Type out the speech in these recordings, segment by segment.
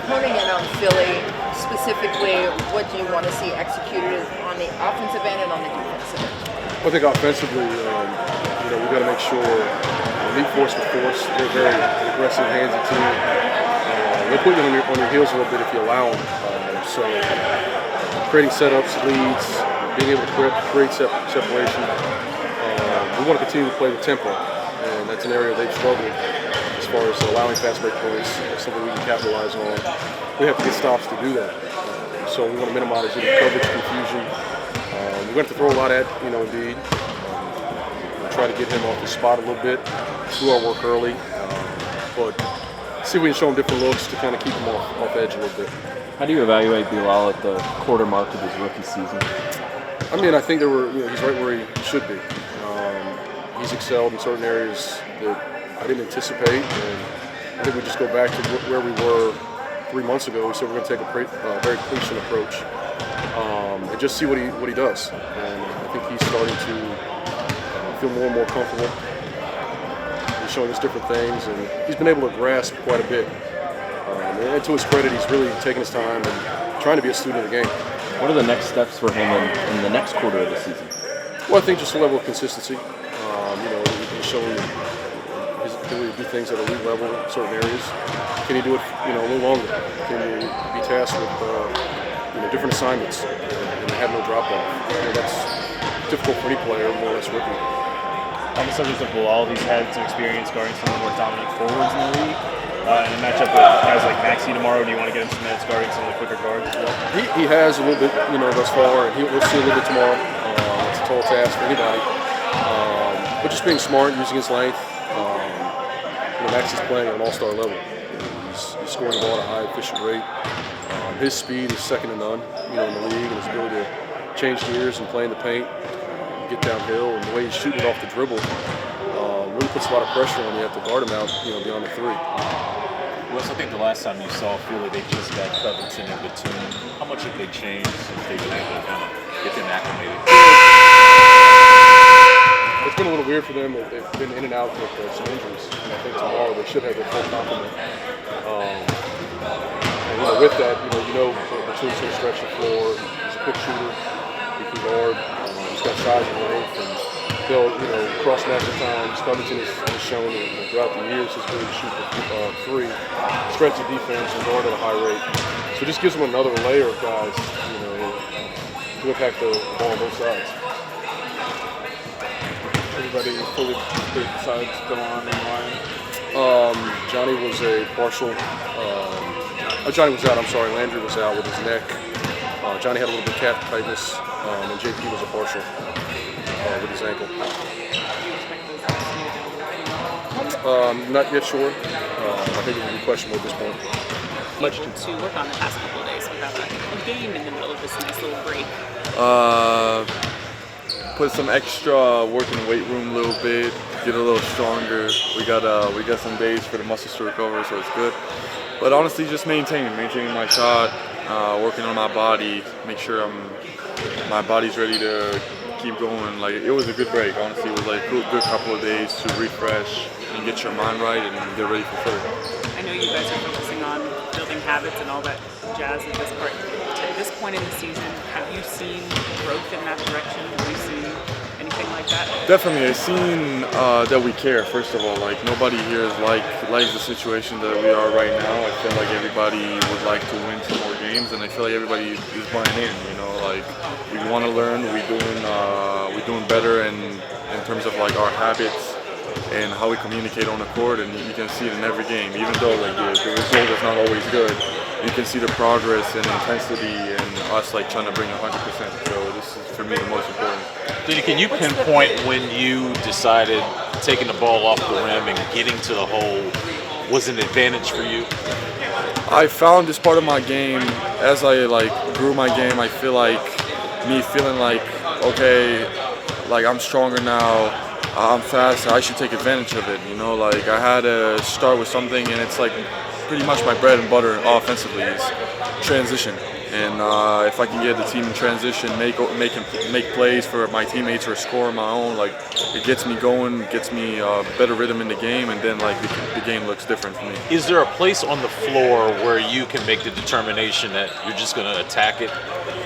honing in on Philly, specifically, what do you want to see executed on the offensive end and on the defensive end? I think offensively, we got to make sure lead force with force. They're very aggressive, handsy team. They'll put you on your heels a little bit if you allow them. So creating setups, leads, being able to create separation. We want to continue to play with tempo, and that's an area they've struggled as far as allowing fast break points. It's something we can capitalize on. We have to get stops to do that. So we want to minimize any coverage confusion. We're going to have to throw a lot at, Indeed. Try to get him off the spot a little bit, do our work early, but see if we can show him different looks to kind of keep him off edge a little bit. How do you evaluate Bilal at the quarter mark of his rookie season? I think he's right where he should be. He's excelled in certain areas that I didn't anticipate, and I think we just go back to where we were 3 months ago. We said we're going to take a very patient approach and just see what he does. And I think he's starting to feel more and more comfortable. He's showing us different things, and he's been able to grasp quite a bit. And to his credit, he's really taking his time and trying to be a student of the game. What are the next steps for him in the next quarter of the season? Well, I think just a level of consistency. He's showing his ability to do things at elite level in certain areas. Can he do it, a little longer? Can he be tasked with, different assignments and have no drop off? That's difficult for any player, more or less rookie. On the subject of Bilal, he's had some experience guarding some of the more dominant forwards in the league. In a matchup with guys like Maxey tomorrow, do you want to get him some minutes guarding some of the quicker guards as well? He has a little bit, thus far, and we'll see a little bit tomorrow. It's a tall task for anybody. But just being smart, using his length. Maxey's playing at an all-star level. He's scoring the ball at a high, efficient rate. His speed is second to none, in the league, and his ability to change gears and play in the paint, get downhill, and the way he's shooting it off the dribble really puts a lot of pressure on you. You have to guard him out, beyond the three. Wes, I think the last time you saw Philly, they just got Covington and Batum. How much have they changed since they've been able to kind of get them acclimated? It's been a little weird for them. They've been in and out with some injuries, and I think tomorrow they should have their full complement. And with that, Batum's going to stretch the floor. He's a quick shooter. He can guard. He's got size and length, and they'll cross match at times. Covington has shown throughout the years his ability to shoot the three, stretch the defense, and guard at a high rate. So it just gives them another layer of guys, to impact the ball on both sides. Everybody fully besides Delon and Ryan? Johnny was a partial. Johnny was out. I'm sorry. Landry was out with his neck. Johnny had a little bit of calf tightness, and JP was a partial with his ankle. Not yet sure. I think it will be questionable at this point. Much to work on the past couple of days without a game in the middle of this nice little break? Put some extra work in the weight room a little bit, get a little stronger. We got some days for the muscles to recover, so it's good. But honestly, just maintaining my shot, working on my body, make sure my body's ready to keep going. Like, it was a good break. Honestly, it was like a good couple of days to refresh and get your mind right and get ready for Philly. I know you guys are focusing on building habits and all that jazz at this part. At this point in the season, have you seen growth in that direction? Have you seen anything like that? Definitely, I've seen that we care. First of all, like, nobody here is likes the situation that we are right now. I feel like everybody would like to win some more games, and I feel like everybody is buying in. Like, we want to learn. We're doing better in terms of like our habits and how we communicate on the court, and you can see it in every game. Even though like the result is not always good, you can see the progress and intensity and us like trying to bring 100%. So this is for me the most important. Deni, can you pinpoint when you decided taking the ball off the rim and getting to the hole was an advantage for you? I found this part of my game as I grew my game. I feel like me feeling like, okay, like I'm stronger now, I'm faster, I should take advantage of it. Like I had to start with something, and it's like pretty much my bread and butter offensively is transition. And if I can get the team in transition, make plays for my teammates or score on my own, like it gets me going, gets me better rhythm in the game, and then like the game looks different for me. Is there a place on the floor where you can make the determination that you're just going to attack it,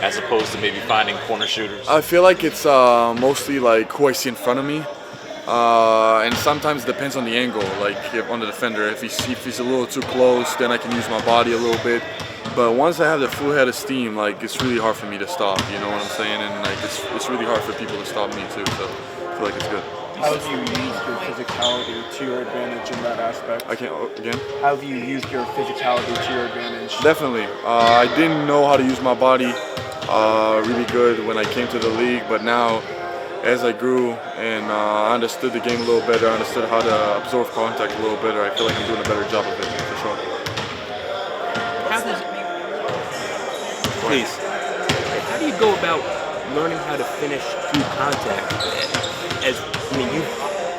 as opposed to maybe finding corner shooters? I feel like it's mostly like who I see in front of me. And sometimes it depends on the angle, like on the defender. If he's a little too close, then I can use my body a little bit. But once I have the full head of steam, like it's really hard for me to stop. You know what I'm saying? And like it's really hard for people to stop me too. So I feel like it's good. How have you used your physicality to your advantage in that aspect? Again? How have you used your physicality to your advantage? Definitely. I didn't know how to use my body really good when I came to the league, but now, as I grew and I understood the game a little better, I understood how to absorb contact a little better, I feel like I'm doing a better job of it, for sure. Please. How do you go about learning how to finish through contact?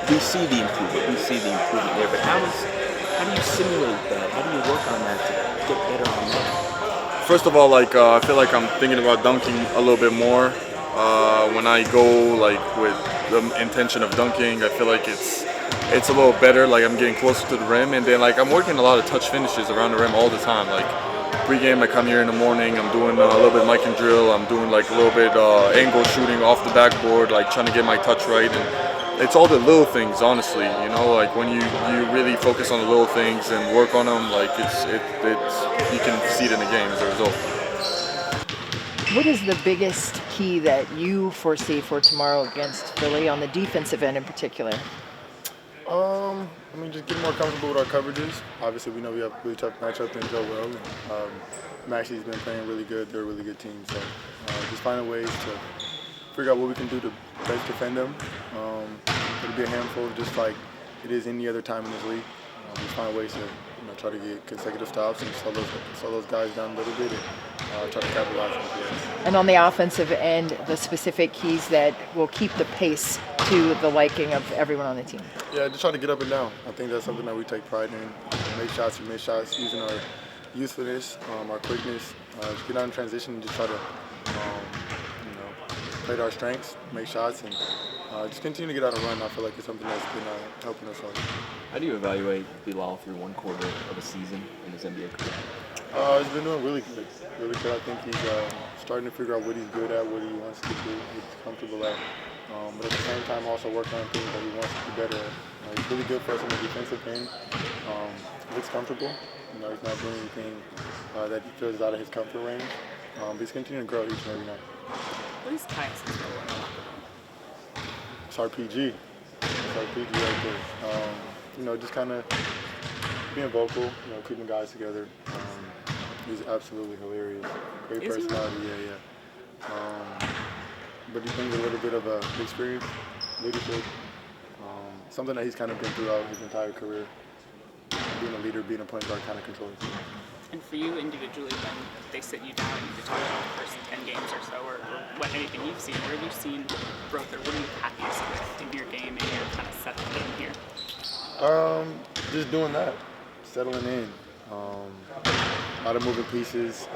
We see the improvement there, but how do you simulate that? How do you work on that to get better on that? First of all, like I feel like I'm thinking about dunking a little bit more. When I go like with the intention of dunking, I feel like it's a little better. Like I'm getting closer to the rim, and then like I'm working a lot of touch finishes around the rim all the time. Like pre-game, I come here in the morning, I'm doing a little bit mic and drill. I'm doing like a little bit angle shooting off the backboard, like trying to get my touch right. And it's all the little things, honestly. You know, like when you really focus on the little things and work on them, like it's you can see it in the game as a result. What is the biggest key that you foresee for tomorrow against Philly on the defensive end in particular? I mean, just get more comfortable with our coverages. Obviously, we know we have a really tough matchup in Joe Well. Maxi's been playing really good. They're a really good team. So just finding ways to figure out what we can do to best defend them. It'll be a handful, just like it is any other time in this league. Just find ways to try to get consecutive stops and slow those guys down a little bit and try to capitalize on it. And on the offensive end, the specific keys that will keep the pace to the liking of everyone on the team. Yeah, just try to get up and down. I think that's something that we take pride in. Make shots or miss shots, using our youthfulness, our quickness. Just get out in transition and just try to play to our strengths, make shots, and just continue to get out and run. I feel like it's something that's been helping us out. How do you evaluate 𝗙𝗢𝗟𝗡 through one quarter of a season in his NBA career? He's been doing really good. Really good. I think he's starting to figure out what he's good at, what he wants to do, what he's comfortable at. But at the same time, also working on things that he wants to be better at. He's really good for us on the defensive end. He looks comfortable. He's not doing anything that he feels out of his comfort range. But he's continuing to grow each and every night. What is Tyus's role? It's our PG. It's our PG right there. Just kind of being vocal, keeping guys together. He's absolutely hilarious. Great personality, yeah. But he brings a little bit of experience, leadership, something that he's kind of been throughout his entire career. Being a leader, being a point guard, kind of controlling. And for you individually, when they sit you down and you talk about the first 10 games or so, or anything you've seen, where have you seen growth, or what are you happiest with in your game and your kind of settling in here? Just doing that, settling in. A lot of moving pieces,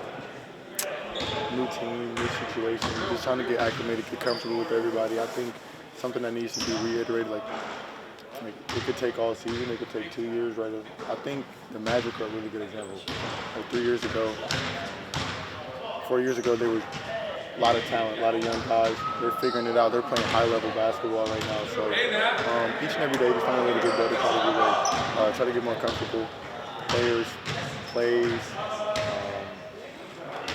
new team, new situation, just trying to get acclimated, get comfortable with everybody. I think something that needs to be reiterated, like it could take all season, it could take 2 years, right? I think the Magic are a really good example. Like 3 years ago, 4 years ago, there was a lot of talent, a lot of young guys. They're figuring it out. They're playing high-level basketball right now. So each and every day, just trying to get better, try to get more comfortable. Players, plays,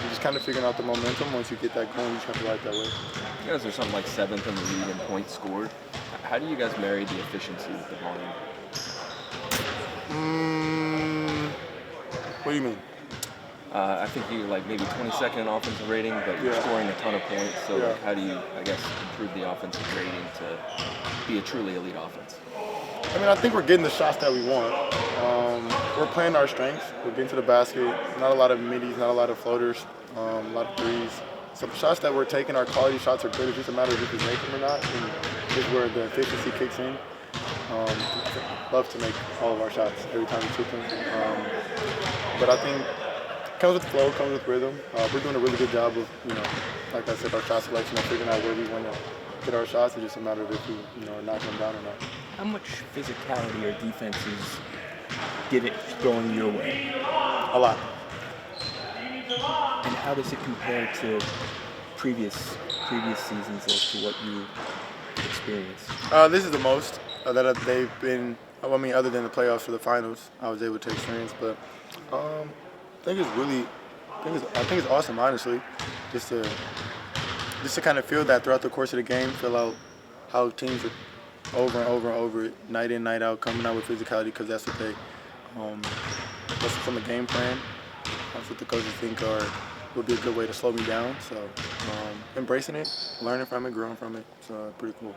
you're just kind of figuring out the momentum. Once you get that going, you just have to ride that way. You guys are something like 7th in the league in points scored. How do you guys marry the efficiency with the volume? What do you mean? I think you're like maybe 22nd in offensive rating, but you're scoring a ton of points. So like, how do you, I guess, improve the offensive rating to be a truly elite offense? I mean, I think we're getting the shots that we want. We're playing our strengths. We're getting to the basket. Not a lot of middies, not a lot of floaters, a lot of threes. So the shots that we're taking, our quality shots are good. It's just a matter of if we can make them or not. And this is where the efficiency kicks in. Love to make all of our shots every time we shoot them. But I think comes with flow, comes with rhythm. We're doing a really good job of, like I said, our shot selection and figuring out where we want to get our shots. It's just a matter of if we, are knocking them down or not. How much physicality are defenses throwing your way? A lot. And how does it compare to previous seasons as to what you experienced? This is the most that they've been. I mean, other than the playoffs for the finals, I was able to experience. But I think it's awesome, honestly, just to kind of feel that throughout the course of the game, feel out how teams are over and over and over, night in, night out, coming out with physicality, because that's what they, that's from the game plan. That's what the coaches think would be a good way to slow me down. So embracing it, learning from it, growing from it, it's pretty cool.